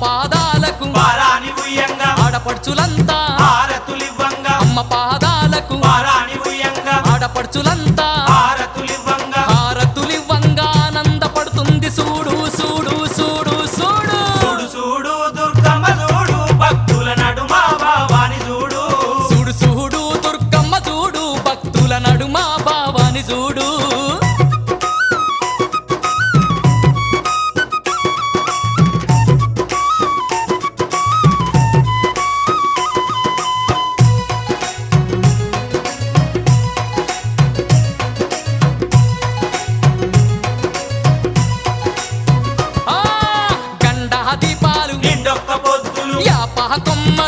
పాదాలకు పారాని ఉయ్యంగా ఆడపడుచులంతా హారతులివ్వంగా అమ్మ పాదాలకు పారాని ఉయ్యంగా ఆడపడుచులంతా హారతులివ్వంగా హారతులివ్వంగా ఆనందపడుతుంది చూడు చూడు చూడు చూడు చూడు చూడు దుర్గమ్మ చూడు భక్తుల నడుమ భావాని చూడు చూడు చూడు దుర్గమ్మ చూడు భక్తుల నడుమ భావాని చూడు గండా దీపాలు నిండొక్క పొద్దులు యాపహ కొమ్మ